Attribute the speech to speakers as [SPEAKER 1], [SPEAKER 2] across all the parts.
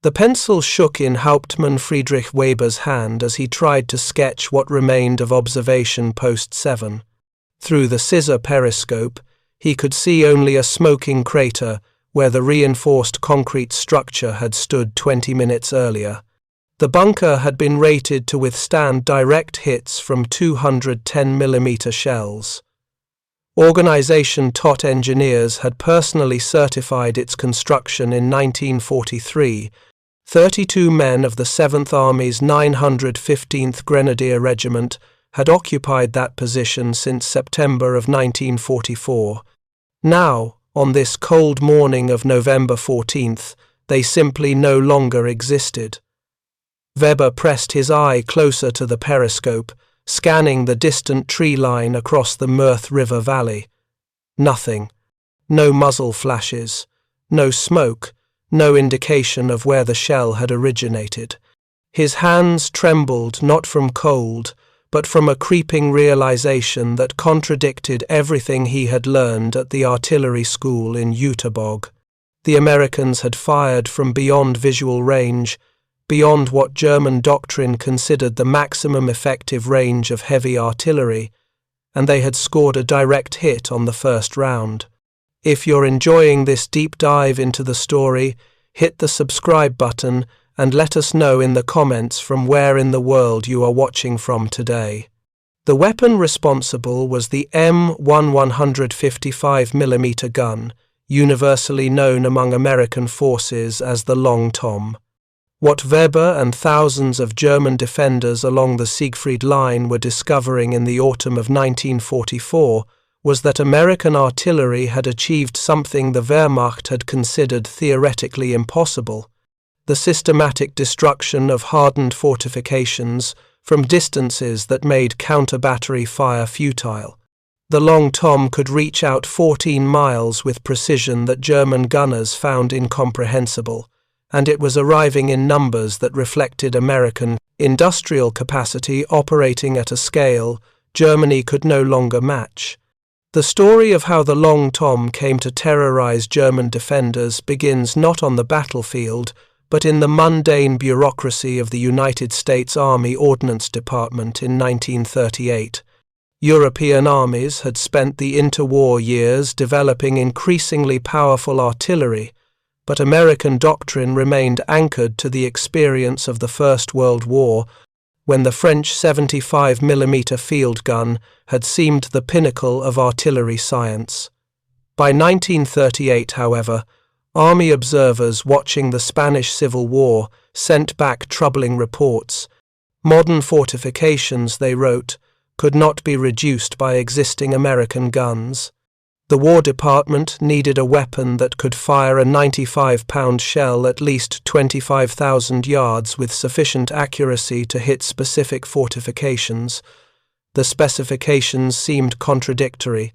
[SPEAKER 1] The pencil shook in Hauptmann Friedrich Weber's hand as he tried to sketch what remained of observation post 7. Through the scissor periscope, he could see only a smoking crater where the reinforced concrete structure had stood 20 minutes earlier. The bunker had been rated to withstand direct hits from 210mm shells. Organization TOT engineers had personally certified its construction in 1943. 32 men of the 7th Army's 915th Grenadier Regiment had occupied that position since September of 1944. Now, on this cold morning of November 14th, they simply no longer existed. Weber pressed his eye closer to the periscope, scanning the distant tree line across the Meurthe River Valley. Nothing. No muzzle flashes. No smoke. No indication of where the shell had originated. His hands trembled not from cold, but from a creeping realization that contradicted everything he had learned at the artillery school in Jüterbog. The Americans had fired from beyond visual range, beyond what German doctrine considered the maximum effective range of heavy artillery, and they had scored a direct hit on the first round. If you're enjoying this deep dive into the story, hit the subscribe button and let us know in the comments from where in the world you are watching from today. The weapon responsible was the M1 155mm gun, universally known among American forces as the Long Tom. What Weber and thousands of German defenders along the Siegfried line were discovering in the autumn of 1944 was that American artillery had achieved something the Wehrmacht had considered theoretically impossible: the systematic destruction of hardened fortifications from distances that made counter-battery fire futile. The Long Tom could reach out 14 miles with precision that German gunners found incomprehensible, and it was arriving in numbers that reflected American industrial capacity operating at a scale Germany could no longer match. The story of how the Long Tom came to terrorize German defenders begins not on the battlefield, but in the mundane bureaucracy of the United States Army Ordnance Department in 1938. European armies had spent the interwar years developing increasingly powerful artillery, but American doctrine remained anchored to the experience of the First World War, when the French 75mm field gun had seemed the pinnacle of artillery science. By 1938, however, Army observers watching the Spanish Civil War sent back troubling reports. Modern fortifications, they wrote, could not be reduced by existing American guns. The War Department needed a weapon that could fire a 95-pound shell at least 25,000 yards with sufficient accuracy to hit specific fortifications. The specifications seemed contradictory.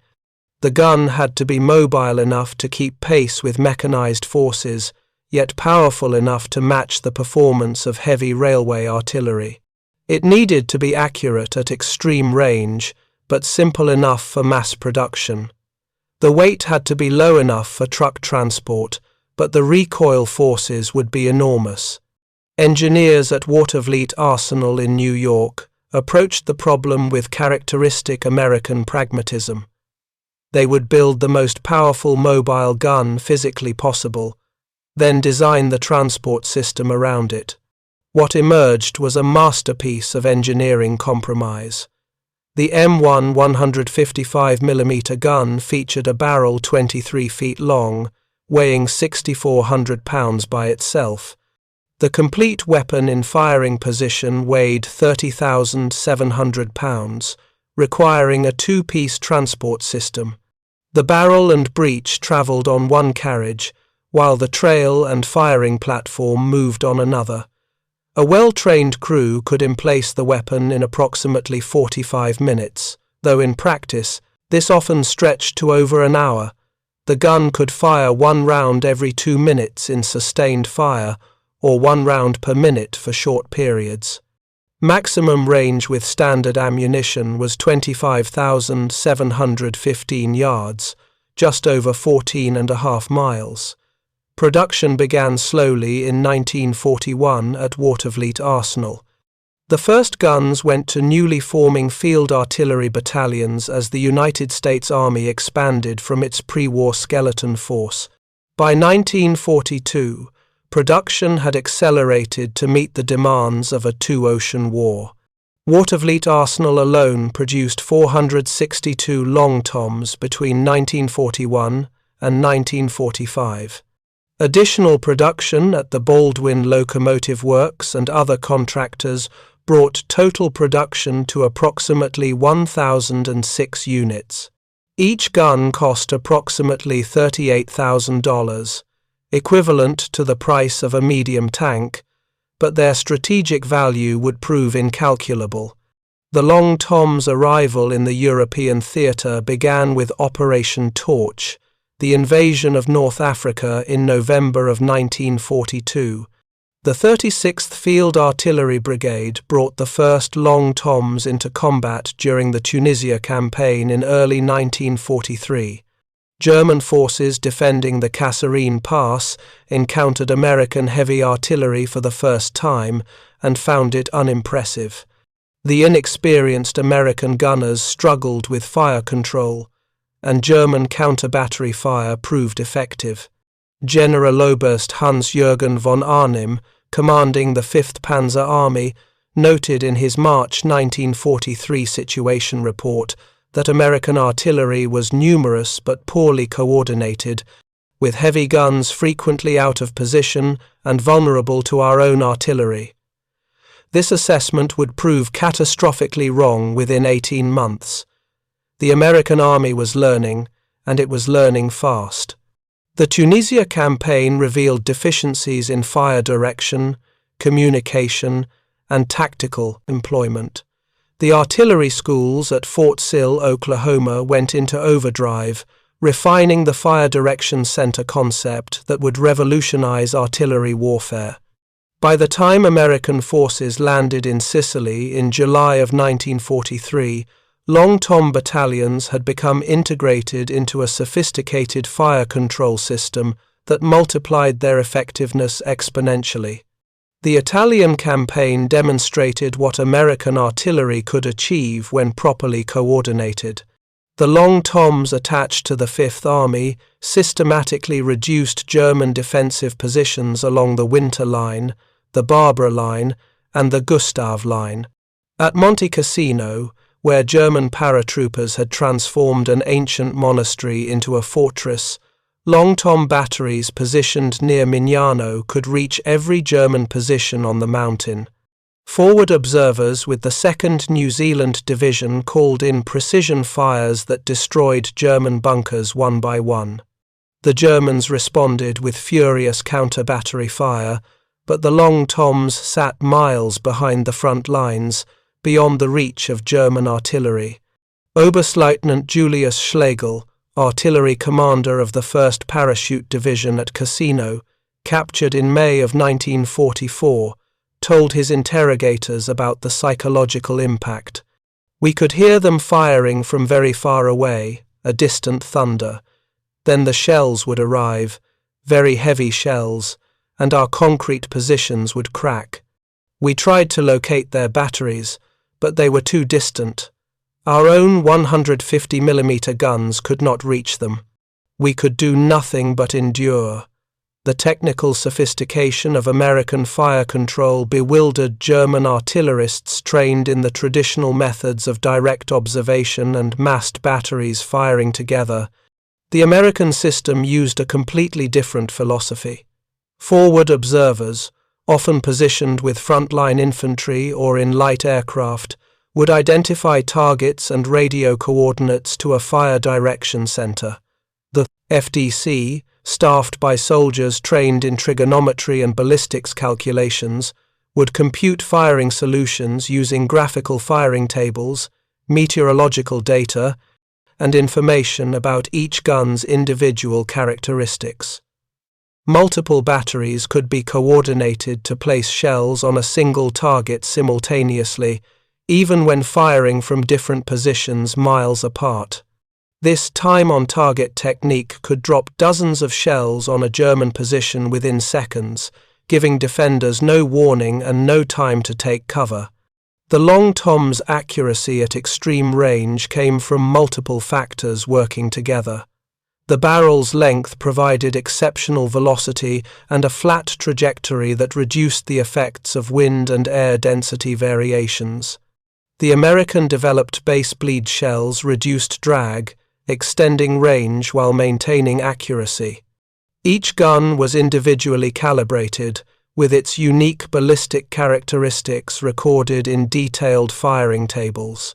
[SPEAKER 1] The gun had to be mobile enough to keep pace with mechanized forces, yet powerful enough to match the performance of heavy railway artillery. It needed to be accurate at extreme range, but simple enough for mass production. The weight had to be low enough for truck transport, but the recoil forces would be enormous. Engineers at Watervliet Arsenal in New York approached the problem with characteristic American pragmatism. They would build the most powerful mobile gun physically possible, then design the transport system around it. What emerged was a masterpiece of engineering compromise. The M1 155mm gun featured a barrel 23 feet long, weighing 6,400 pounds by itself. The complete weapon in firing position weighed 30,700 pounds, requiring a two-piece transport system. The barrel and breech travelled on one carriage, while the trail and firing platform moved on another. A well-trained crew could emplace the weapon in approximately 45 minutes, though in practice, this often stretched to over an hour. The gun could fire one round every 2 minutes in sustained fire, or one round per minute for short periods. Maximum range with standard ammunition was 25,715 yards, just over 14.5 miles. Production began slowly in 1941 at Watervliet Arsenal. The first guns went to newly forming field artillery battalions as the United States Army expanded from its pre-war skeleton force. By 1942, production had accelerated to meet the demands of a two-ocean war. Watervliet Arsenal alone produced 462 long toms between 1941 and 1945. Additional production at the Baldwin Locomotive Works and other contractors brought total production to approximately 1,006 units. Each gun cost approximately $38,000, equivalent to the price of a medium tank, but their strategic value would prove incalculable. The Long Tom's arrival in the European theatre began with Operation Torch, the invasion of North Africa in November of 1942. The 36th Field Artillery Brigade brought the first Long Toms into combat during the Tunisia campaign in early 1943. German forces defending the Kasserine Pass encountered American heavy artillery for the first time and found it unimpressive. The inexperienced American gunners struggled with fire control, and German counter-battery fire proved effective. Generaloberst Hans-Jürgen von Arnim, commanding the 5th Panzer Army, noted in his March 1943 situation report that American artillery was numerous but poorly coordinated, with heavy guns frequently out of position and vulnerable to our own artillery. This assessment would prove catastrophically wrong within 18 months. The American army was learning, and it was learning fast. The Tunisia campaign revealed deficiencies in fire direction, communication, and tactical employment. The artillery schools at Fort Sill, Oklahoma went into overdrive, refining the fire direction center concept that would revolutionize artillery warfare. By the time American forces landed in Sicily in July of 1943, Long Tom battalions had become integrated into a sophisticated fire control system that multiplied their effectiveness exponentially. The Italian campaign demonstrated what American artillery could achieve when properly coordinated. The Long Toms attached to the Fifth Army systematically reduced German defensive positions along the Winter Line, the Barbara Line, and the Gustav Line. At Monte Cassino, where German paratroopers had transformed an ancient monastery into a fortress, Long Tom batteries positioned near Mignano could reach every German position on the mountain. Forward observers with the 2nd New Zealand Division called in precision fires that destroyed German bunkers one by one. The Germans responded with furious counter-battery fire, but the Long Toms sat miles behind the front lines, beyond the reach of German artillery. Oberstleutnant Julius Schlegel, artillery commander of the 1st Parachute Division at Cassino, captured in May of 1944, told his interrogators about the psychological impact. "We could hear them firing from very far away, a distant thunder. Then the shells would arrive, very heavy shells, and our concrete positions would crack. We tried to locate their batteries, but they were too distant. Our own 150mm guns could not reach them. We could do nothing but endure." The technical sophistication of American fire control bewildered German artillerists trained in the traditional methods of direct observation and massed batteries firing together. The American system used a completely different philosophy. Forward observers, often positioned with frontline infantry or in light aircraft, would identify targets and radio coordinates to a fire direction center. The FDC, staffed by soldiers trained in trigonometry and ballistics calculations, would compute firing solutions using graphical firing tables, meteorological data, and information about each gun's individual characteristics. Multiple batteries could be coordinated to place shells on a single target simultaneously, even when firing from different positions miles apart. This time-on-target technique could drop dozens of shells on a German position within seconds, giving defenders no warning and no time to take cover. The Long Tom's accuracy at extreme range came from multiple factors working together. The barrel's length provided exceptional velocity and a flat trajectory that reduced the effects of wind and air density variations. The American-developed base bleed shells reduced drag, extending range while maintaining accuracy. Each gun was individually calibrated, with its unique ballistic characteristics recorded in detailed firing tables.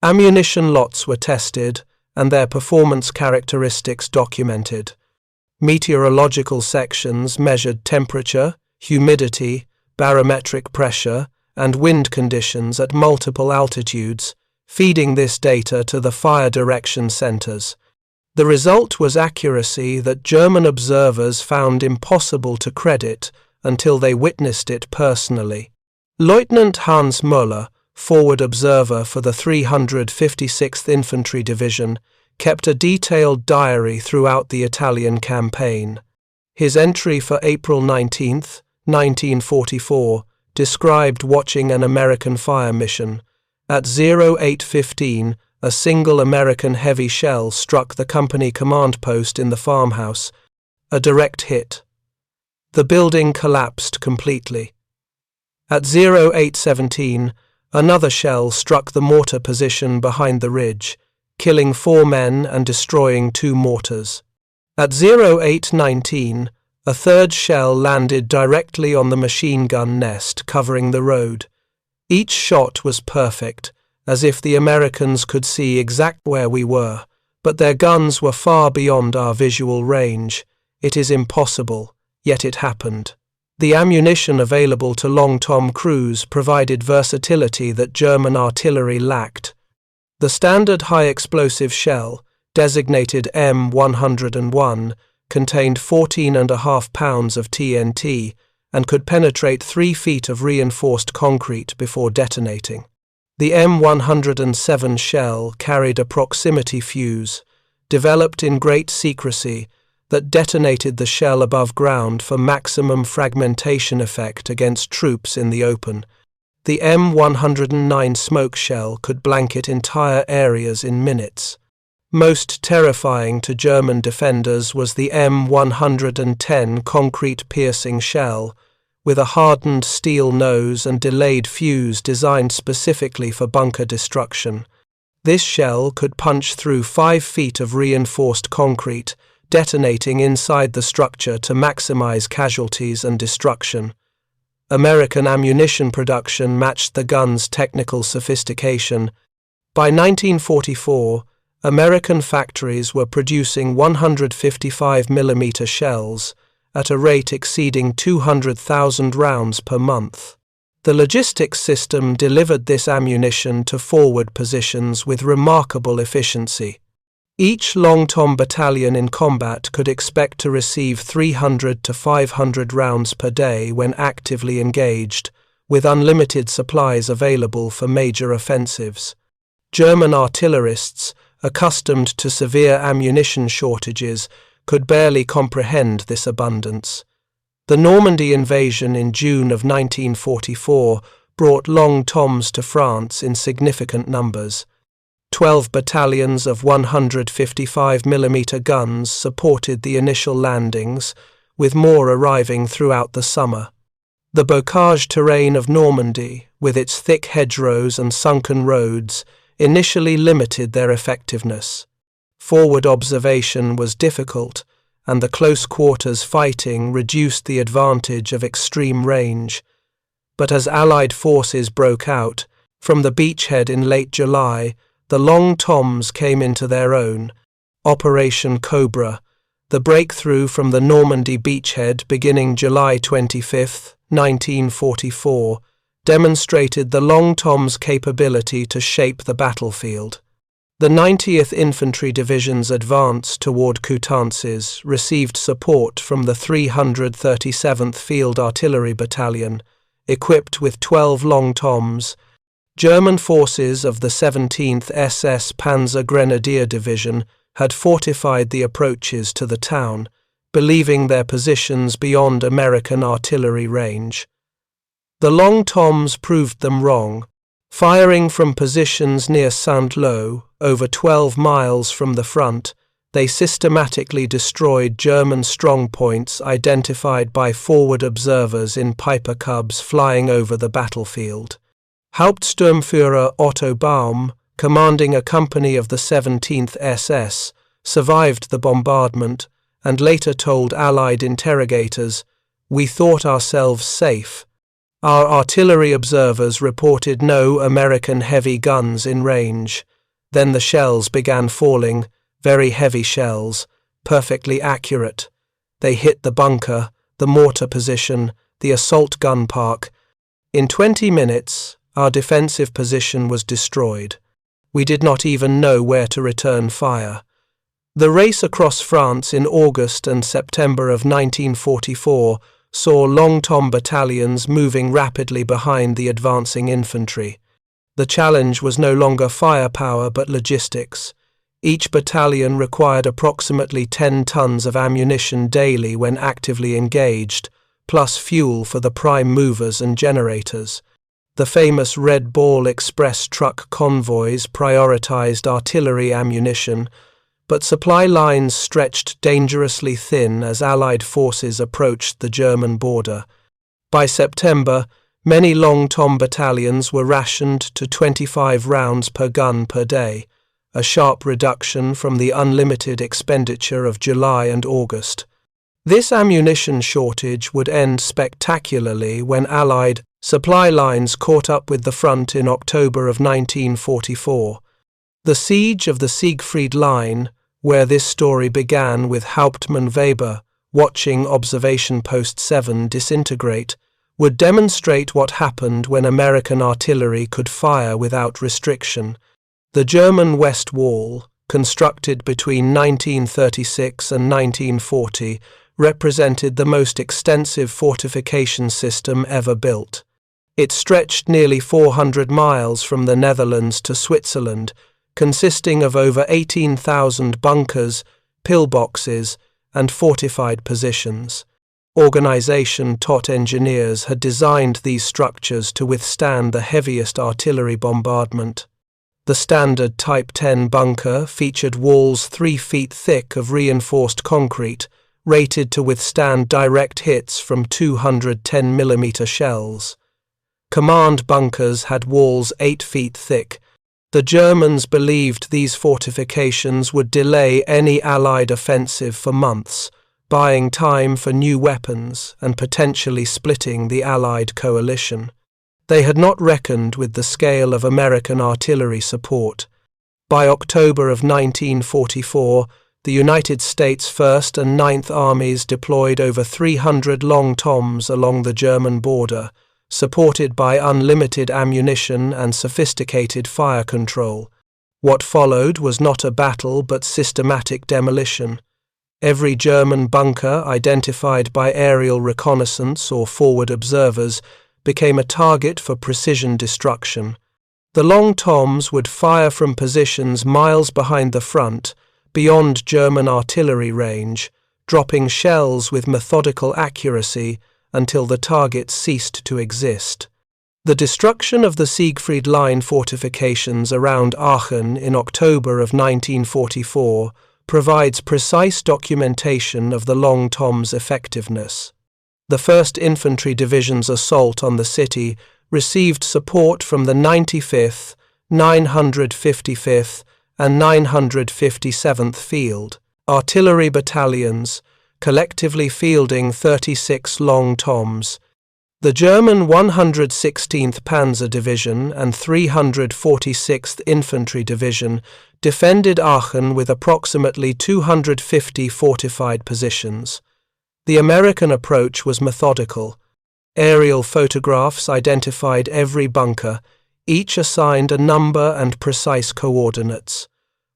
[SPEAKER 1] Ammunition lots were tested, and their performance characteristics documented. Meteorological sections measured temperature, humidity, barometric pressure, and wind conditions at multiple altitudes, feeding this data to the fire direction centers. The result was accuracy that German observers found impossible to credit until they witnessed it personally. Lieutenant Hans Müller, forward observer for the 356th Infantry Division, kept a detailed diary throughout the Italian campaign. His entry for April 19, 1944, described watching an American fire mission. At 08:15, a single American heavy shell struck the company command post in the farmhouse, a direct hit. The building collapsed completely. At 08:17, another shell struck the mortar position behind the ridge, killing 4 men and destroying 2 mortars. At 08:19, a third shell landed directly on the machine gun nest covering the road. Each shot was perfect, as if the Americans could see exactly where we were, but their guns were far beyond our visual range. It is impossible. Yet it happened. The ammunition available to Long Tom crews provided versatility that German artillery lacked. The standard high-explosive shell, designated M101, contained 14.5 pounds of TNT and could penetrate 3 feet of reinforced concrete before detonating. The M107 shell carried a proximity fuse, developed in great secrecy, that detonated the shell above ground for maximum fragmentation effect against troops in the open. The M109 smoke shell could blanket entire areas in minutes. Most terrifying to German defenders was the M110 concrete-piercing shell, with a hardened steel nose and delayed fuse designed specifically for bunker destruction. This shell could punch through 5 feet of reinforced concrete, detonating inside the structure to maximize casualties and destruction. American ammunition production matched the gun's technical sophistication. By 1944, American factories were producing 155mm shells at a rate exceeding 200,000 rounds per month. The logistics system delivered this ammunition to forward positions with remarkable efficiency. Each Long Tom battalion in combat could expect to receive 300 to 500 rounds per day when actively engaged, with unlimited supplies available for major offensives. German artillerists, accustomed to severe ammunition shortages, could barely comprehend this abundance. The Normandy invasion in June of 1944 brought Long Toms to France in significant numbers. 12 battalions of 155mm guns supported the initial landings, with more arriving throughout the summer. The bocage terrain of Normandy, with its thick hedgerows and sunken roads, initially limited their effectiveness. Forward observation was difficult, and the close-quarters fighting reduced the advantage of extreme range. But as Allied forces broke out, from the beachhead in late July, the Long Toms came into their own. Operation Cobra, the breakthrough from the Normandy beachhead beginning July 25, 1944, demonstrated the Long Tom's capability to shape the battlefield. The 90th Infantry Division's advance toward Coutances received support from the 337th Field Artillery Battalion, equipped with 12 Long Toms. German forces of the 17th SS Panzer Grenadier Division had fortified the approaches to the town, believing their positions beyond American artillery range. The Long Toms proved them wrong, firing from positions near Saint-Lô, over 12 miles from the front. They systematically destroyed German strongpoints identified by forward observers in Piper Cubs flying over the battlefield. Hauptsturmführer Otto Baum, commanding a company of the 17th SS, survived the bombardment and later told Allied interrogators, "We thought ourselves safe. Our artillery observers reported no American heavy guns in range. Then the shells began falling, very heavy shells, perfectly accurate. They hit the bunker, the mortar position, the assault gun park. In 20 minutes, our defensive position was destroyed. We did not even know where to return fire." The race across France in August and September of 1944 saw Long Tom battalions moving rapidly behind the advancing infantry. The challenge was no longer firepower but logistics. Each battalion required approximately 10 tons of ammunition daily when actively engaged, plus fuel for the prime movers and generators. The famous Red Ball Express truck convoys prioritized artillery ammunition, but supply lines stretched dangerously thin as Allied forces approached the German border. By September, many Long Tom battalions were rationed to 25 rounds per gun per day, a sharp reduction from the unlimited expenditure of July and August. This ammunition shortage would end spectacularly when Allied supply lines caught up with the front in October of 1944. The siege of the Siegfried line, where this story began with Hauptmann Weber watching Observation Post 7 disintegrate, would demonstrate what happened when American artillery could fire without restriction. The German West Wall, constructed between 1936 and 1940, represented the most extensive fortification system ever built. It stretched nearly 400 miles from the Netherlands to Switzerland, consisting of over 18,000 bunkers, pillboxes, and fortified positions. Organization taught engineers had designed these structures to withstand the heaviest artillery bombardment. The standard Type 10 bunker featured walls 3 feet thick of reinforced concrete, rated to withstand direct hits from 210mm shells. Command bunkers had walls 8 feet thick. The Germans believed these fortifications would delay any Allied offensive for months, buying time for new weapons and potentially splitting the Allied coalition. They had not reckoned with the scale of American artillery support. By October of 1944, the United States 1st and 9th Armies deployed over 300 Long Toms along the German border, supported by unlimited ammunition and sophisticated fire control. What followed was not a battle but systematic demolition. Every German bunker identified by aerial reconnaissance or forward observers became a target for precision destruction. The Long Toms would fire from positions miles behind the front, beyond German artillery range, dropping shells with methodical accuracy until the target ceased to exist. The destruction of the Siegfried Line fortifications around Aachen in October of 1944 provides precise documentation of the Long Tom's effectiveness. The 1st Infantry Division's assault on the city received support from the 95th, 955th, and 957th Field Artillery Battalions, collectively fielding 36 Long Toms. The German 116th Panzer Division and 346th Infantry Division defended Aachen with approximately 250 fortified positions. The American approach was methodical. Aerial photographs identified every bunker, each assigned a number and precise coordinates.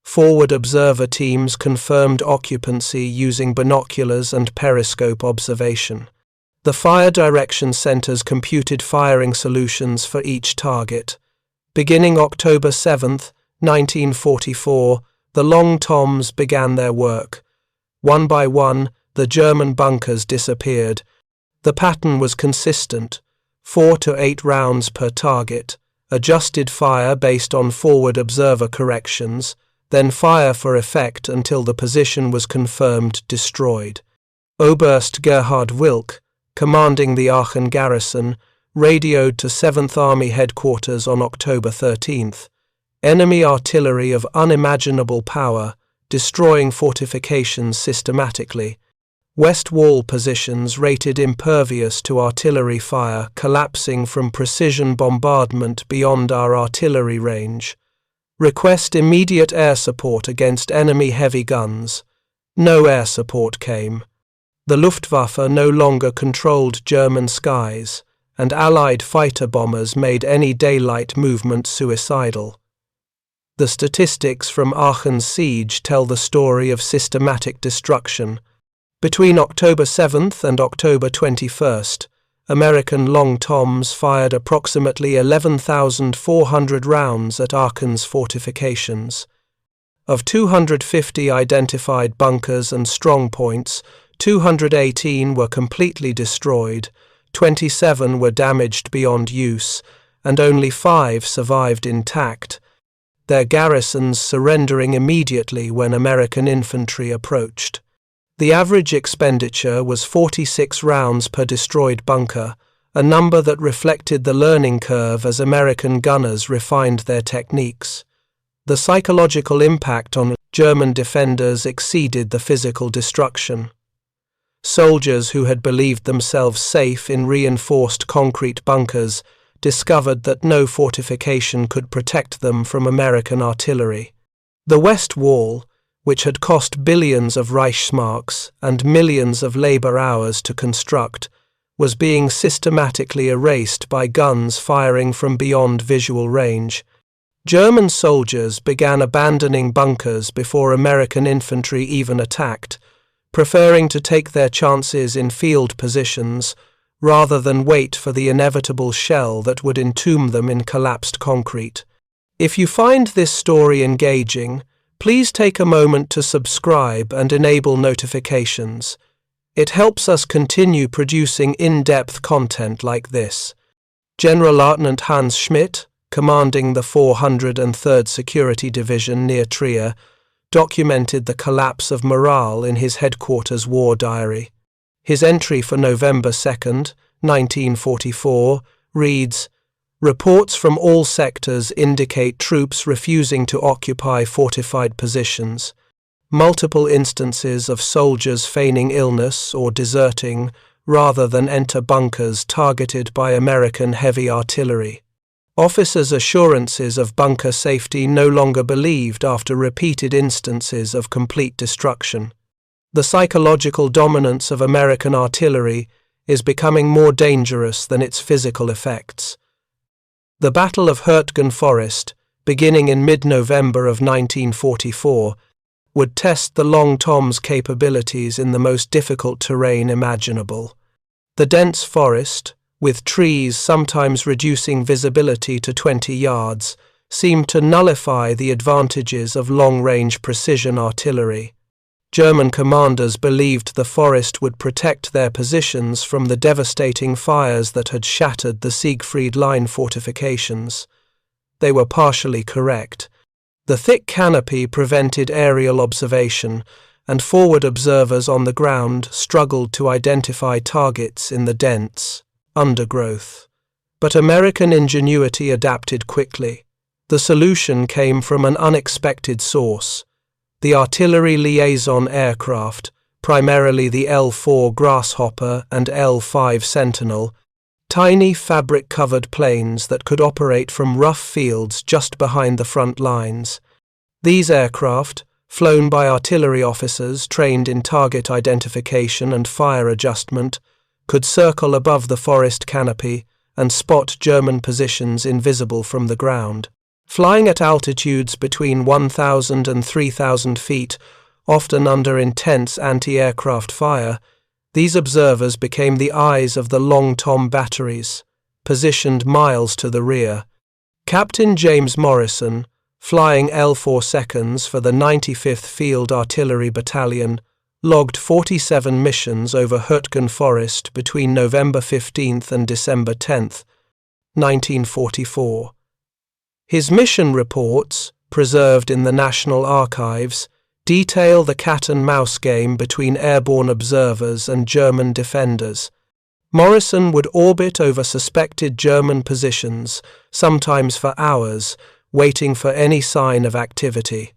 [SPEAKER 1] Forward observer teams confirmed occupancy using binoculars and periscope observation. The fire direction centers computed firing solutions for each target. Beginning October 7, 1944, the Long Toms began their work. One by one, the German bunkers disappeared. The pattern was consistent: 4 to 8 rounds per target, adjusted fire based on forward observer corrections, then fire for effect until the position was confirmed destroyed. Oberst Gerhard Wilk, commanding the Aachen garrison, radioed to 7th Army headquarters on October 13th. Enemy artillery of unimaginable power, destroying fortifications systematically. West wall positions rated impervious to artillery fire collapsing from precision bombardment beyond our artillery range. Request immediate air support against enemy heavy guns. No air support came. The Luftwaffe no longer controlled German skies, and Allied fighter bombers made any daylight movement suicidal. The statistics from Aachen's siege tell the story of systematic destruction. Between October 7th and October 21st, American Long Toms fired approximately 11,400 rounds at Aachen's fortifications. Of 250 identified bunkers and strongpoints, 218 were completely destroyed, 27 were damaged beyond use, and only 5 survived intact, their garrisons surrendering immediately when American infantry approached. The average expenditure was 46 rounds per destroyed bunker, a number that reflected the learning curve as American gunners refined their techniques. The psychological impact on German defenders exceeded the physical destruction. Soldiers who had believed themselves safe in reinforced concrete bunkers discovered that no fortification could protect them from American artillery. The West Wall, which had cost billions of Reichsmarks and millions of labor hours to construct, was being systematically erased by guns firing from beyond visual range. German soldiers began abandoning bunkers before American infantry even attacked, preferring to take their chances in field positions rather than wait for the inevitable shell that would entomb them in collapsed concrete. If you find this story engaging, please take a moment to subscribe and enable notifications. It helps us continue producing in-depth content like this. Generalleutnant Hans Schmidt, commanding the 403rd Security Division near Trier, documented the collapse of morale in his headquarters war diary. His entry for November 2nd, 1944, reads, "Reports from all sectors indicate troops refusing to occupy fortified positions. Multiple instances of soldiers feigning illness or deserting rather than enter bunkers targeted by American heavy artillery. Officers' assurances of bunker safety no longer believed after repeated instances of complete destruction. The psychological dominance of American artillery is becoming more dangerous than its physical effects." The Battle of Hurtgen Forest, beginning in mid-November of 1944, would test the Long Tom's capabilities in the most difficult terrain imaginable. The dense forest, with trees sometimes reducing visibility to 20 yards, seemed to nullify the advantages of long-range precision artillery. German commanders believed the forest would protect their positions from the devastating fires that had shattered the Siegfried line fortifications. They were partially correct. The thick canopy prevented aerial observation, and forward observers on the ground struggled to identify targets in the dense undergrowth. But American ingenuity adapted quickly. The solution came from an unexpected source: the artillery liaison aircraft, primarily the L-4 Grasshopper and L-5 Sentinel, tiny fabric-covered planes that could operate from rough fields just behind the front lines. These aircraft, flown by artillery officers trained in target identification and fire adjustment, could circle above the forest canopy and spot German positions invisible from the ground. Flying at altitudes between 1,000 and 3,000 feet, often under intense anti-aircraft fire, these observers became the eyes of the Long Tom batteries, positioned miles to the rear. Captain James Morrison, flying L4 seconds for the 95th Field Artillery Battalion, logged 47 missions over Hurtgen Forest between November 15th and December 10th, 1944. His mission reports, preserved in the National Archives, detail the cat-and-mouse game between airborne observers and German defenders. Morrison would orbit over suspected German positions, sometimes for hours, waiting for any sign of activity.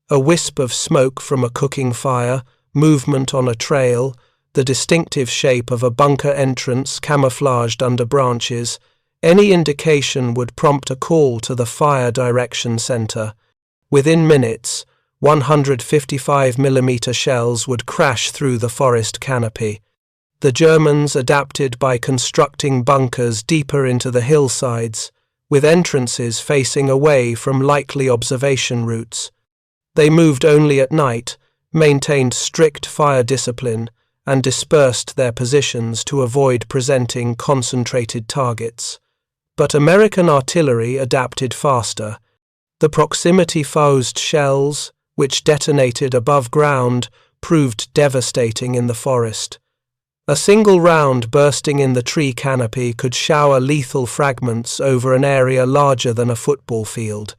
[SPEAKER 1] A wisp of smoke from a cooking fire, movement on a trail, the distinctive shape of a bunker entrance camouflaged under branches, any indication would prompt a call to the Fire Direction Center. Within minutes, 155mm shells would crash through the forest canopy. The Germans adapted by constructing bunkers deeper into the hillsides, with entrances facing away from likely observation routes. They moved only at night, maintained strict fire discipline, and dispersed their positions to avoid presenting concentrated targets. But American artillery adapted faster. The proximity-fused shells, which detonated above ground, proved devastating in the forest. A single round bursting in the tree canopy could shower lethal fragments over an area larger than a football field.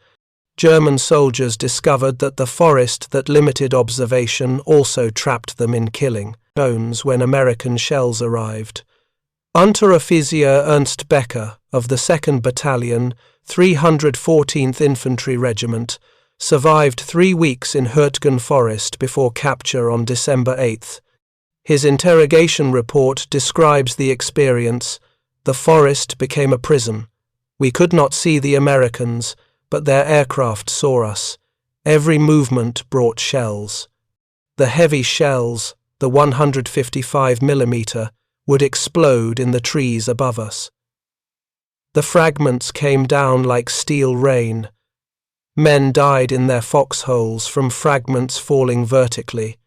[SPEAKER 1] German soldiers discovered that the forest that limited observation also trapped them in killing zones when American shells arrived. Unteroffizier Ernst Becker of the 2nd Battalion, 314th Infantry Regiment, survived 3 weeks in Hurtgen Forest before capture on December 8th. His interrogation report describes the experience. The forest became a prison. We could not see the Americans, but their aircraft saw us. Every movement brought shells. The heavy shells, the 155mm, would explode in the trees above us. The fragments came down like steel rain. Men died in their foxholes from fragments falling vertically.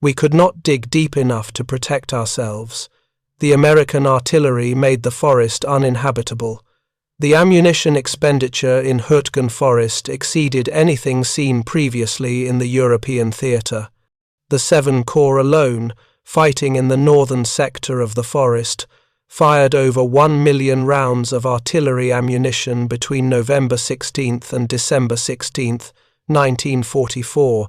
[SPEAKER 1] We could not dig deep enough to protect ourselves. The American artillery made the forest uninhabitable. The ammunition expenditure in Hurtgen Forest exceeded anything seen previously in the European theatre. The 7 Corps alone, fighting in the northern sector of the forest, fired over 1 million rounds of artillery ammunition between November 16th and December 16th, 1944.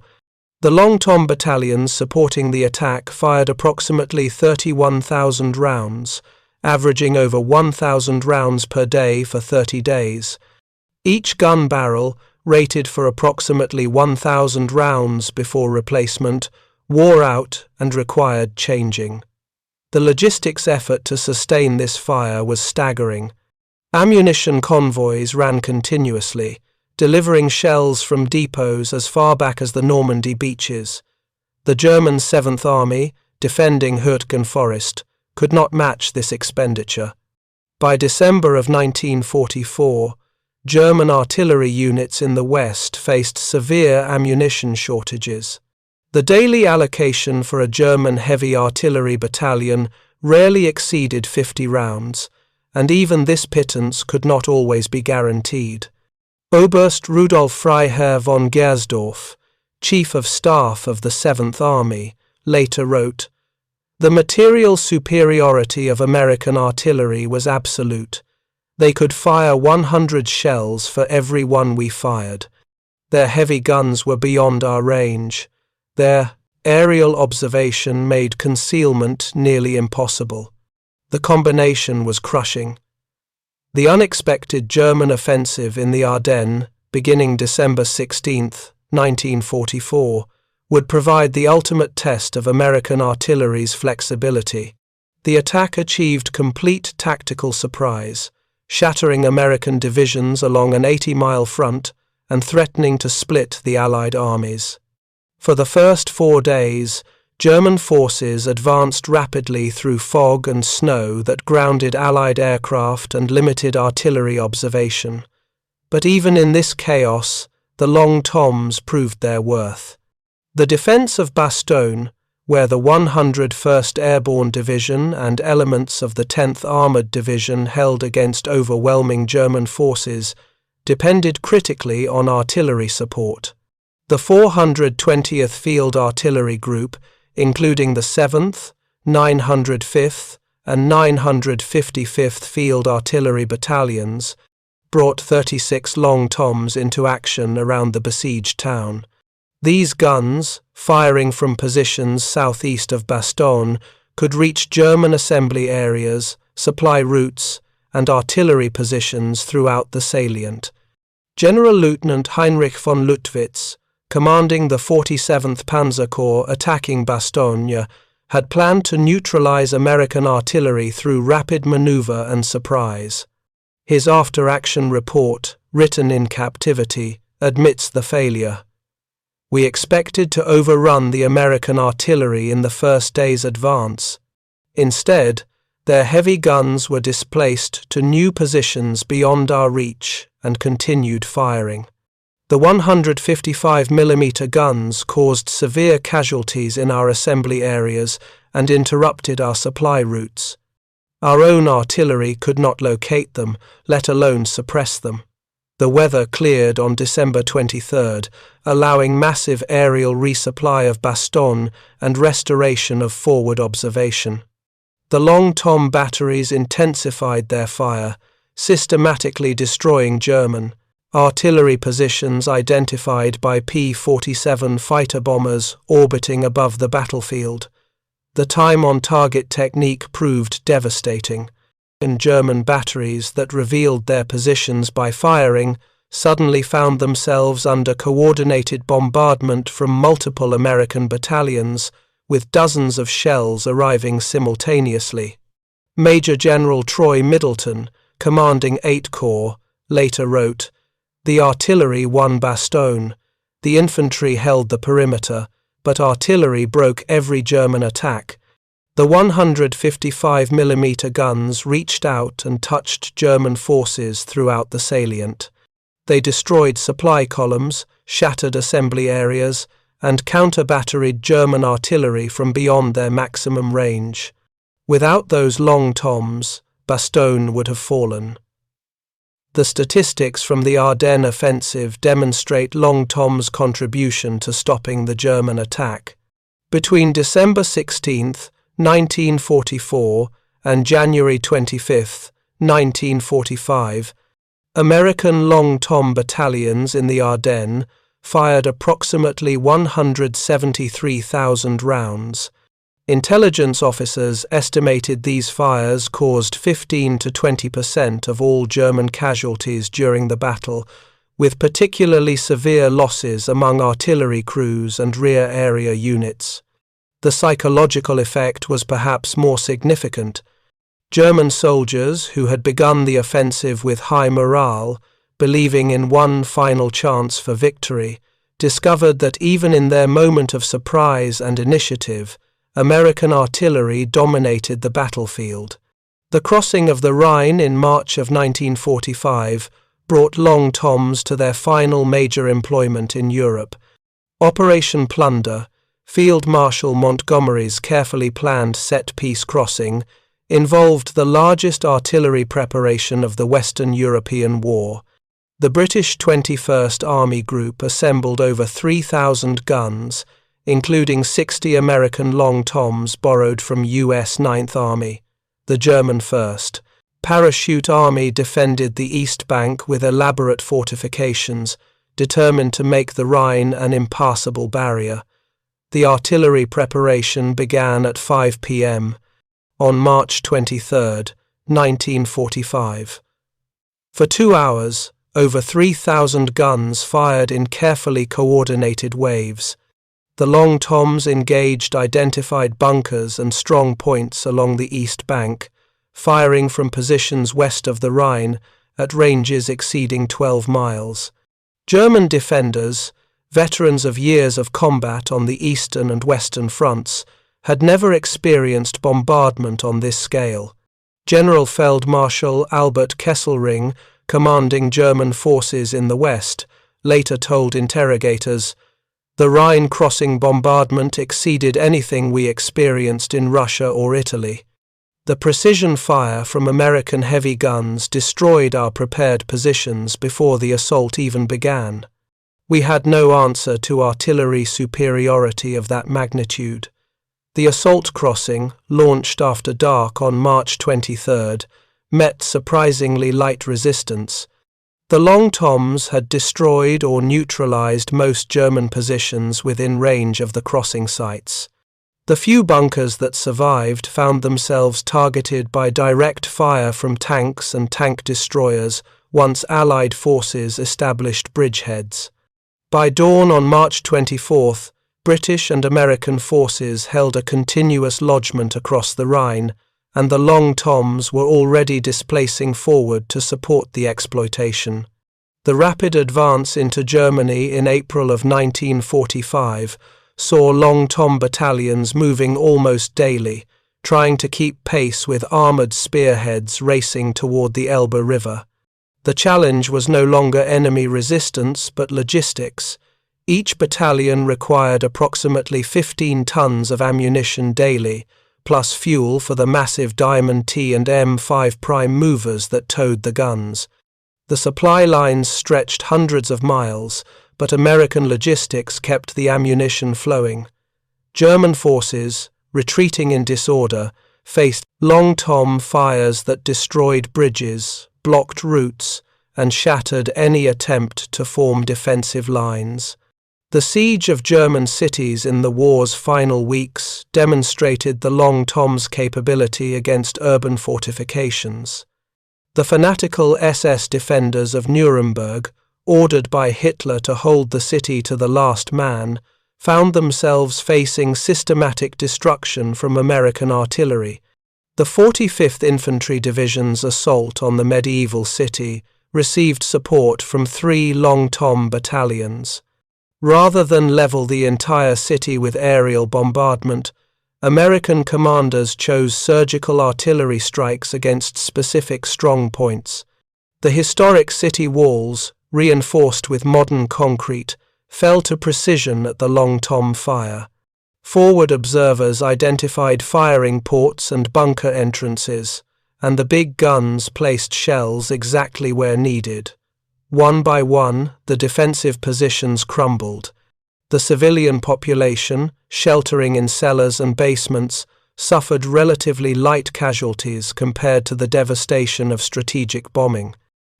[SPEAKER 1] The Long Tom battalions supporting the attack fired approximately 31,000 rounds, averaging over 1,000 rounds per day for 30 days. Each gun barrel, rated for approximately 1,000 rounds before replacement, wore out and required changing. The logistics effort to sustain this fire was staggering. Ammunition convoys ran continuously, delivering shells from depots as far back as the Normandy beaches. The German 7th Army, defending Hurtgen Forest, could not match this expenditure. By December of 1944, German artillery units in the West faced severe ammunition shortages. The daily allocation for a German heavy artillery battalion rarely exceeded 50 rounds, and even this pittance could not always be guaranteed. Oberst Rudolf Freiherr von Gersdorf, Chief of Staff of the 7th Army, later wrote, "The material superiority of American artillery was absolute. They could fire 100 shells for every one we fired. Their heavy guns were beyond our range. Their aerial observation made concealment nearly impossible. The combination was crushing." The unexpected German offensive in the Ardennes, beginning December 16, 1944, would provide the ultimate test of American artillery's flexibility. The attack achieved complete tactical surprise, shattering American divisions along an 80-mile front and threatening to split the Allied armies. For the first 4 days, German forces advanced rapidly through fog and snow that grounded Allied aircraft and limited artillery observation. But even in this chaos, the Long Toms proved their worth. The defense of Bastogne, where the 101st Airborne Division and elements of the 10th Armored Division held against overwhelming German forces, depended critically on artillery support. The 420th Field Artillery Group, including the 7th, 905th, and 955th Field Artillery Battalions, brought 36 long toms into action around the besieged town. These guns, firing from positions southeast of Bastogne, could reach German assembly areas, supply routes, and artillery positions throughout the salient. General Lieutenant Heinrich von Luttwitz, commanding the 47th Panzer Corps attacking Bastogne, had planned to neutralize American artillery through rapid maneuver and surprise. His after-action report, written in captivity, admits the failure. "We expected to overrun the American artillery in the first day's advance. Instead, their heavy guns were displaced to new positions beyond our reach and continued firing. The 155mm guns caused severe casualties in our assembly areas and interrupted our supply routes. Our own artillery could not locate them, let alone suppress them. The weather cleared on December 23rd, allowing massive aerial resupply of Bastogne and restoration of forward observation. The Long Tom batteries intensified their fire, systematically destroying German artillery positions identified by P-47 fighter bombers orbiting above the battlefield. The time-on-target technique proved devastating, and German batteries that revealed their positions by firing suddenly found themselves under coordinated bombardment from multiple American battalions, with dozens of shells arriving simultaneously. Major General Troy Middleton, commanding 8 Corps, later wrote, "The artillery won Bastogne. The infantry held the perimeter, but artillery broke every German attack. The 155mm guns reached out and touched German forces throughout the salient. They destroyed supply columns, shattered assembly areas, and counter-batteried German artillery from beyond their maximum range. Without those long toms, Bastogne would have fallen." The statistics from the Ardennes offensive demonstrate Long Tom's contribution to stopping the German attack. Between December 16, 1944, and January 25, 1945, American Long Tom battalions in the Ardennes fired approximately 173,000 rounds. Intelligence officers estimated these fires caused 15 to 20% of all German casualties during the battle, with particularly severe losses among artillery crews and rear area units. The psychological effect was perhaps more significant. German soldiers, who had begun the offensive with high morale, believing in one final chance for victory, discovered that even in their moment of surprise and initiative, American artillery dominated the battlefield. The crossing of the Rhine in March of 1945 brought Long Toms to their final major employment in Europe. Operation Plunder, Field Marshal Montgomery's carefully planned set-piece crossing, involved the largest artillery preparation of the Western European War. The British 21st Army Group assembled over 3,000 guns, including 60 American Long Toms borrowed from US 9th Army. The German 1st Parachute Army defended the East Bank with elaborate fortifications, determined to make the Rhine an impassable barrier. The artillery preparation began at 5 p.m. on March 23, 1945. For 2 hours, over 3,000 guns fired in carefully coordinated waves. The Long Toms engaged identified bunkers and strong points along the east bank, firing from positions west of the Rhine at ranges exceeding 12 miles. German defenders, veterans of years of combat on the eastern and western fronts, had never experienced bombardment on this scale. General Feldmarschall Albert Kesselring, commanding German forces in the west, later told interrogators, "The Rhine crossing bombardment exceeded anything we experienced in Russia or Italy." The precision fire from American heavy guns destroyed our prepared positions before the assault even began. We had no answer to artillery superiority of that magnitude. The assault crossing, launched after dark on March 23rd, met surprisingly light resistance. The Long Toms had destroyed or neutralized most German positions within range of the crossing sites. The few bunkers that survived found themselves targeted by direct fire from tanks and tank destroyers once Allied forces established bridgeheads. By dawn on March 24th, British and American forces held a continuous lodgment across the Rhine, and the Long Toms were already displacing forward to support the exploitation. The rapid advance into Germany in April of 1945 saw Long Tom battalions moving almost daily, trying to keep pace with armoured spearheads racing toward the Elbe River. The challenge was no longer enemy resistance but logistics. Each battalion required approximately 15 tons of ammunition daily, plus fuel for the massive Diamond T and M5 prime movers that towed the guns. The supply lines stretched hundreds of miles, but American logistics kept the ammunition flowing. German forces, retreating in disorder, faced Long Tom fires that destroyed bridges, blocked routes, and shattered any attempt to form defensive lines. The siege of German cities in the war's final weeks demonstrated the Long Tom's capability against urban fortifications. The fanatical SS defenders of Nuremberg, ordered by Hitler to hold the city to the last man, found themselves facing systematic destruction from American artillery. The 45th Infantry Division's assault on the medieval city received support from 3 Long Tom battalions. Rather than level the entire city with aerial bombardment, American commanders chose surgical artillery strikes against specific strong points. The historic city walls, reinforced with modern concrete, fell to precision at the Long Tom fire. Forward observers identified firing ports and bunker entrances, and the big guns placed shells exactly where needed. One by one, the defensive positions crumbled. The civilian population, sheltering in cellars and basements, suffered relatively light casualties compared to the devastation of strategic bombing.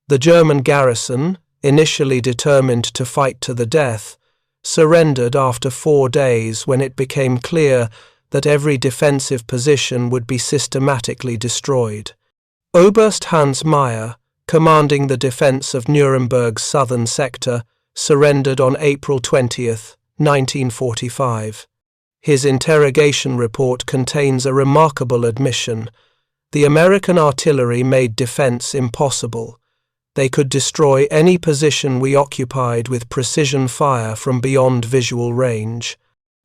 [SPEAKER 1] The German garrison, initially determined to fight to the death, surrendered after 4 days when it became clear that every defensive position would be systematically destroyed. Oberst Hans Meyer, commanding the defense of Nuremberg's southern sector, surrendered on April 20, 1945. His interrogation report contains a remarkable admission. The American artillery made defense impossible. They could destroy any position we occupied with precision fire from beyond visual range.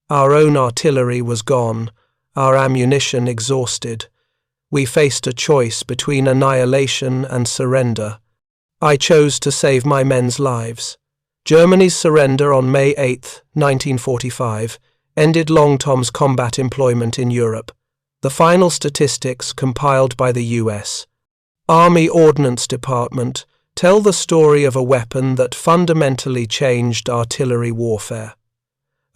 [SPEAKER 1] Our own artillery was gone, our ammunition exhausted. We faced a choice between annihilation and surrender. I chose to save my men's lives. Germany's surrender on May 8, 1945, ended Long Tom's combat employment in Europe. The final statistics compiled by the U.S. Army Ordnance Department tell the story of a weapon that fundamentally changed artillery warfare.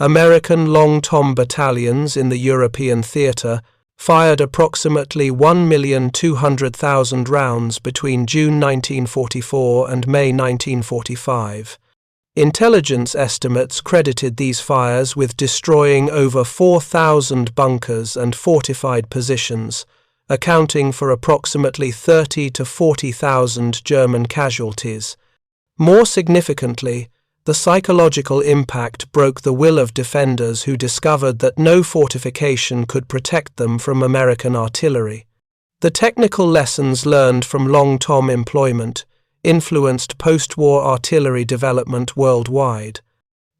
[SPEAKER 1] American Long Tom battalions in the European theatre fired approximately 1,200,000 rounds between June 1944 and May 1945. Intelligence estimates credited these fires with destroying over 4,000 bunkers and fortified positions, accounting for approximately 30,000 to 40,000 German casualties. More significantly, the psychological impact broke the will of defenders who discovered that no fortification could protect them from American artillery. The technical lessons learned from Long Tom employment influenced post-war artillery development worldwide.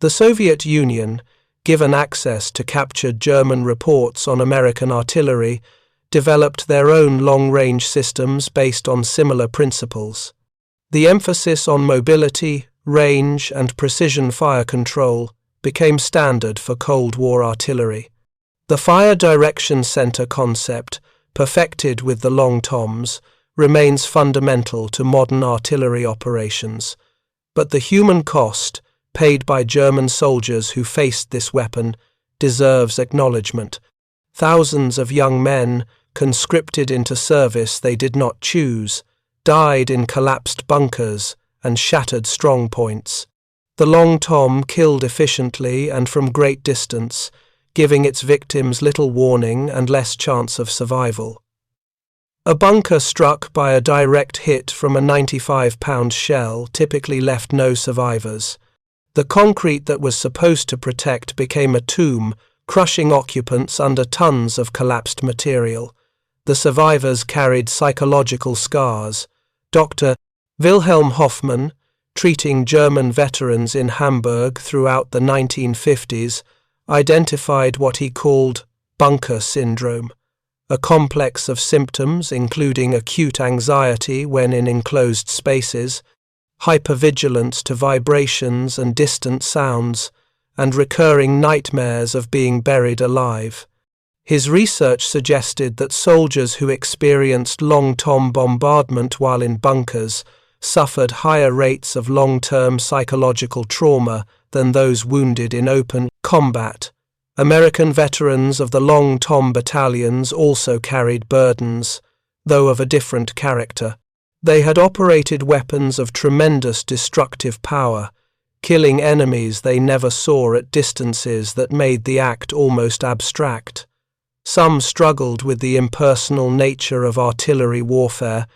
[SPEAKER 1] The Soviet Union, given access to captured German reports on American artillery, developed their own long-range systems based on similar principles. The emphasis on mobility, range, and precision fire control became standard for Cold War artillery. The Fire Direction Center concept perfected with the long toms, remains fundamental to modern artillery operations. But the human cost, paid by German soldiers who faced this weapon, deserves acknowledgement. Thousands of young men, conscripted into service they did not choose, died in collapsed bunkers and shattered strongpoints. The long tom killed efficiently and from great distance, giving its victims little warning and less chance of survival. A bunker struck by a direct hit from a 95-pound shell typically left no survivors. The concrete that was supposed to protect became a tomb, crushing occupants under tons of collapsed material. The survivors carried psychological scars. Dr. Wilhelm Hoffmann, treating German veterans in Hamburg throughout the 1950s, identified what he called bunker syndrome, a complex of symptoms including acute anxiety when in enclosed spaces, hypervigilance to vibrations and distant sounds, and recurring nightmares of being buried alive. His research suggested that soldiers who experienced long-term bombardment while in bunkers suffered higher rates of long-term psychological trauma than those wounded in open combat. American veterans of the Long Tom battalions also carried burdens, though of a different character. They had operated weapons of tremendous destructive power, killing enemies they never saw at distances that made the act almost abstract. Some struggled with the impersonal nature of artillery warfare.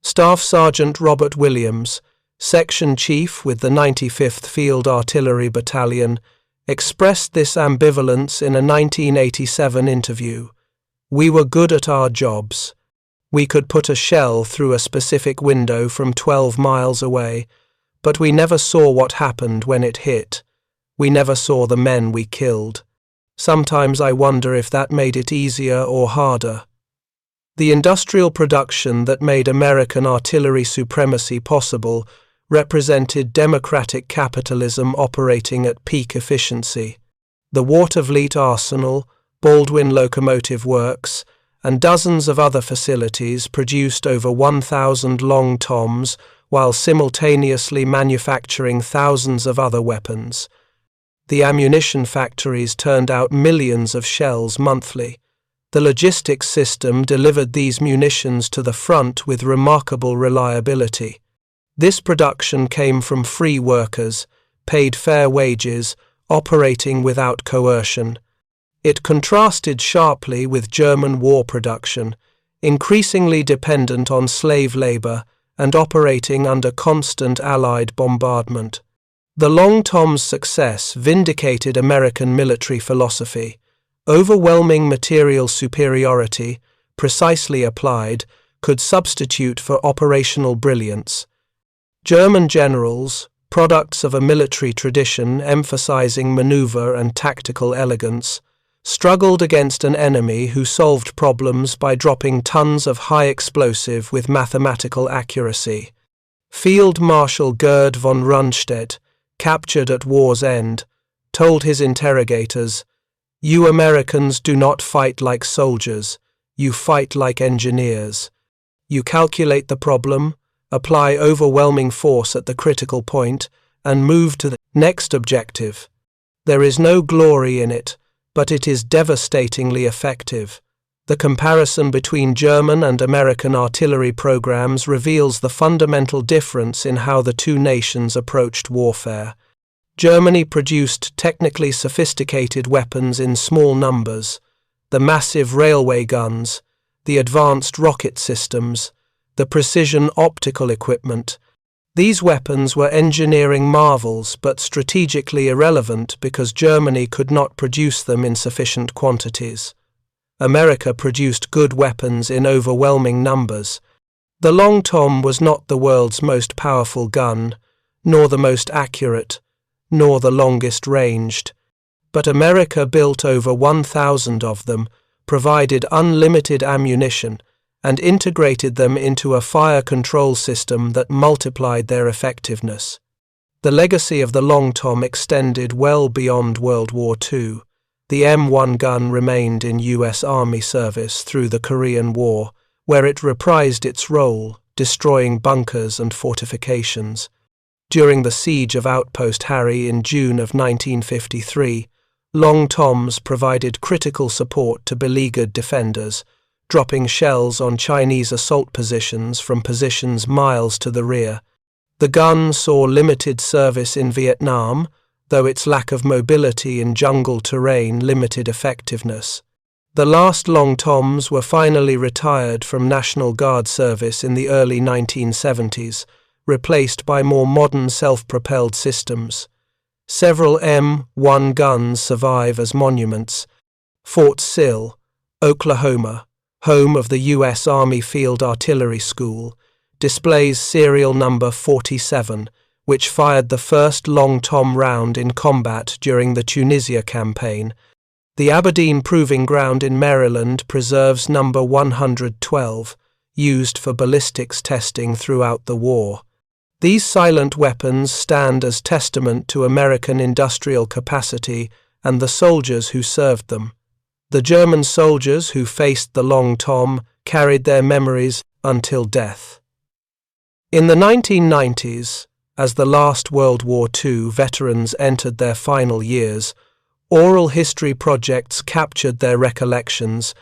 [SPEAKER 1] Staff Sergeant Robert Williams, Section Chief with the 95th Field Artillery Battalion, expressed this ambivalence in a 1987 interview. "We were good at our jobs. We could put a shell through a specific window from 12 miles away, but we never saw what happened when it hit. We never saw the men we killed. Sometimes I wonder if that made it easier or harder." The industrial production that made American artillery supremacy possible represented democratic capitalism operating at peak efficiency. The Watervliet Arsenal, Baldwin Locomotive Works, and dozens of other facilities produced over 1,000 long toms while simultaneously manufacturing thousands of other weapons. The ammunition factories turned out millions of shells monthly. The logistics system delivered these munitions to the front with remarkable reliability. This production came from free workers, paid fair wages, operating without coercion. It contrasted sharply with German war production, increasingly dependent on slave labor and operating under constant Allied bombardment. The Long Tom's success vindicated American military philosophy. Overwhelming material superiority, precisely applied, could substitute for operational brilliance. German generals, products of a military tradition emphasizing maneuver and tactical elegance, struggled against an enemy who solved problems by dropping tons of high explosive with mathematical accuracy. Field Marshal Gerd von Rundstedt, captured at war's end, told his interrogators, "You Americans do not fight like soldiers, you fight like engineers. You calculate the problem, apply overwhelming force at the critical point, and move to the next objective. There is no glory in it, but it is devastatingly effective." The comparison between German and American artillery programs reveals the fundamental difference in how the two nations approached warfare. Germany produced technically sophisticated weapons in small numbers, the massive railway guns, the advanced rocket systems, the precision optical equipment. These weapons were engineering marvels but strategically irrelevant because Germany could not produce them in sufficient quantities. America produced good weapons in overwhelming numbers. The Long Tom was not the world's most powerful gun, nor the most accurate, nor the longest ranged. But America built over 1,000 of them, provided unlimited ammunition, and integrated them into a fire control system that multiplied their effectiveness. The legacy of the Long Tom extended well beyond World War II. The M1 gun remained in US Army service through the Korean War, where it reprised its role, destroying bunkers and fortifications. During the siege of Outpost Harry in June of 1953, Long Toms provided critical support to beleaguered defenders, dropping shells on Chinese assault positions from positions miles to the rear. The gun saw limited service in Vietnam, though its lack of mobility in jungle terrain limited effectiveness. The last Long Toms were finally retired from National Guard service in the early 1970s, replaced by more modern self-propelled systems. Several M1 guns survive as monuments. Fort Sill, Oklahoma, home of the U.S. Army Field Artillery School, displays serial number 47, which fired the first Long Tom round in combat during the Tunisia campaign. The Aberdeen Proving Ground in Maryland preserves number 112, used for ballistics testing throughout the war. These silent weapons stand as testament to American industrial capacity and the soldiers who served them. The German soldiers who faced the Long Tom carried their memories until death. In the 1990s, as the last World War II veterans entered their final years, oral history projects captured their recollections.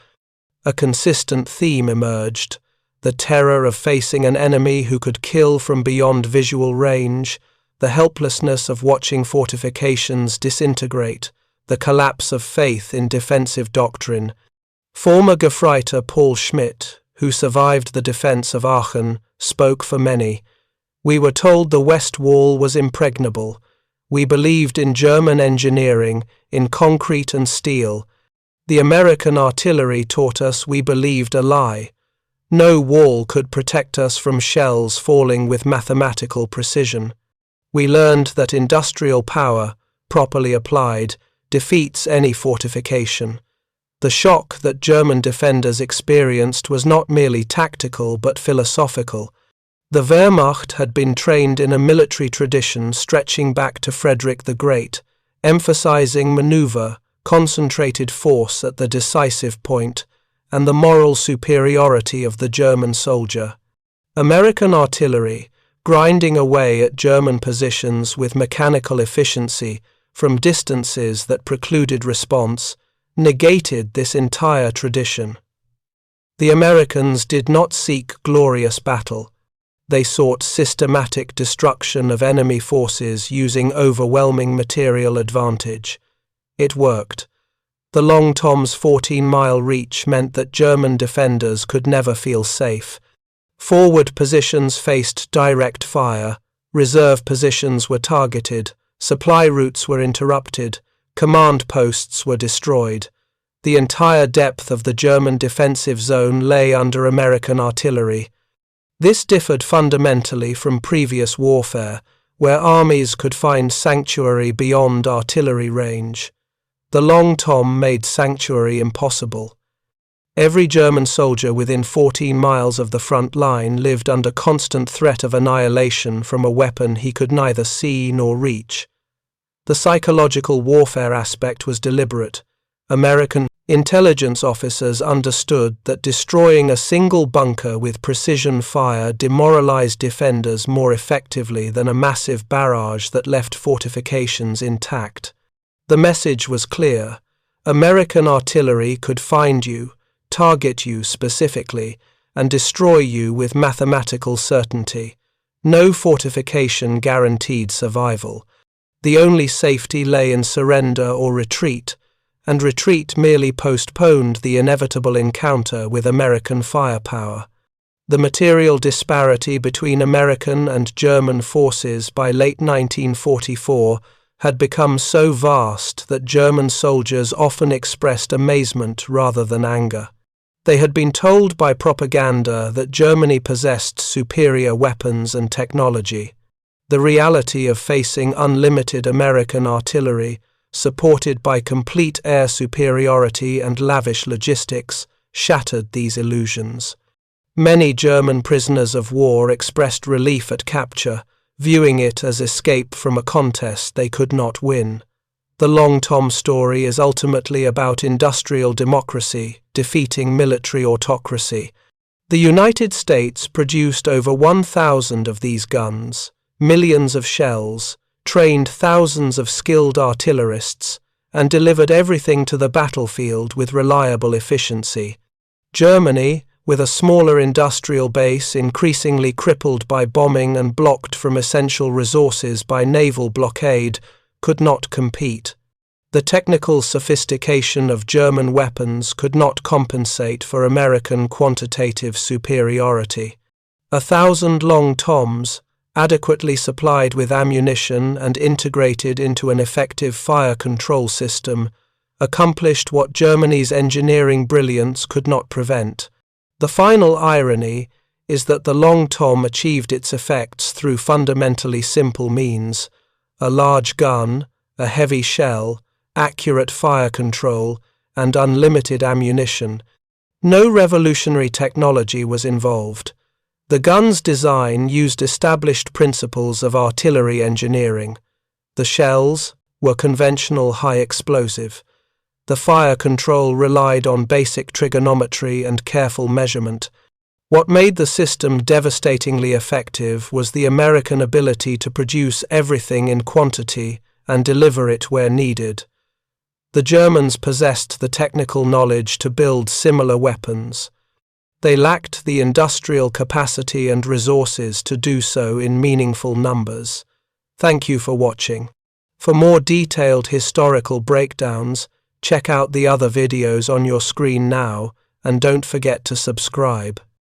[SPEAKER 1] A consistent theme emerged: the terror of facing an enemy who could kill from beyond visual range, the helplessness of watching fortifications disintegrate, the collapse of faith in defensive doctrine. Former Gefreiter Paul Schmidt, who survived the defense of Aachen, spoke for many. "We were told the West Wall was impregnable. We believed in German engineering, in concrete and steel. The American artillery taught us we believed a lie. No wall could protect us from shells falling with mathematical precision. We learned that industrial power, properly applied, defeats any fortification. The shock that German defenders experienced was not merely tactical but philosophical. The Wehrmacht had been trained in a military tradition stretching back to Frederick the Great, emphasizing maneuver, concentrated force at the decisive point, and the moral superiority of the German soldier. American artillery, grinding away at German positions with mechanical efficiency from distances that precluded response, negated this entire tradition. The Americans did not seek glorious battle. They sought systematic destruction of enemy forces using overwhelming material advantage. It worked. The Long Tom's 14-mile reach meant that German defenders could never feel safe. Forward positions faced direct fire, reserve positions were targeted, supply routes were interrupted, command posts were destroyed. The entire depth of the German defensive zone lay under American artillery. This differed fundamentally from previous warfare, where armies could find sanctuary beyond artillery range. The Long Tom made sanctuary impossible. Every German soldier within 14 miles of the front line lived under constant threat of annihilation from a weapon he could neither see nor reach. The psychological warfare aspect was deliberate. American intelligence officers understood that destroying a single bunker with precision fire demoralized defenders more effectively than a massive barrage that left fortifications intact. The message was clear. American artillery could find you, target you specifically, and destroy you with mathematical certainty. No fortification guaranteed survival. The only safety lay in surrender or retreat, and retreat merely postponed the inevitable encounter with American firepower. The material disparity between American and German forces by late 1944 had become so vast that German soldiers often expressed amazement rather than anger. They had been told by propaganda that Germany possessed superior weapons and technology. The reality of facing unlimited American artillery, supported by complete air superiority and lavish logistics, shattered these illusions. Many German prisoners of war expressed relief at capture, viewing it as escape from a contest they could not win. The Long Tom story is ultimately about industrial democracy defeating military autocracy. The United States produced over 1,000 of these guns, millions of shells, trained thousands of skilled artillerists, and delivered everything to the battlefield with reliable efficiency. Germany, with a smaller industrial base increasingly crippled by bombing and blocked from essential resources by naval blockade, could not compete. The technical sophistication of German weapons could not compensate for American quantitative superiority. 1,000 Long Toms, adequately supplied with ammunition and integrated into an effective fire control system, accomplished what Germany's engineering brilliance could not prevent. The final irony is that the Long Tom achieved its effects through fundamentally simple means: a large gun, a heavy shell, accurate fire control, and unlimited ammunition. No revolutionary technology was involved. The gun's design used established principles of artillery engineering. The shells were conventional high explosive. The fire control relied on basic trigonometry and careful measurement. What made the system devastatingly effective was the American ability to produce everything in quantity and deliver it where needed. The Germans possessed the technical knowledge to build similar weapons. They lacked the industrial capacity and resources to do so in meaningful numbers. Thank you for watching. For more detailed historical breakdowns, check out the other videos on your screen now, and don't forget to subscribe.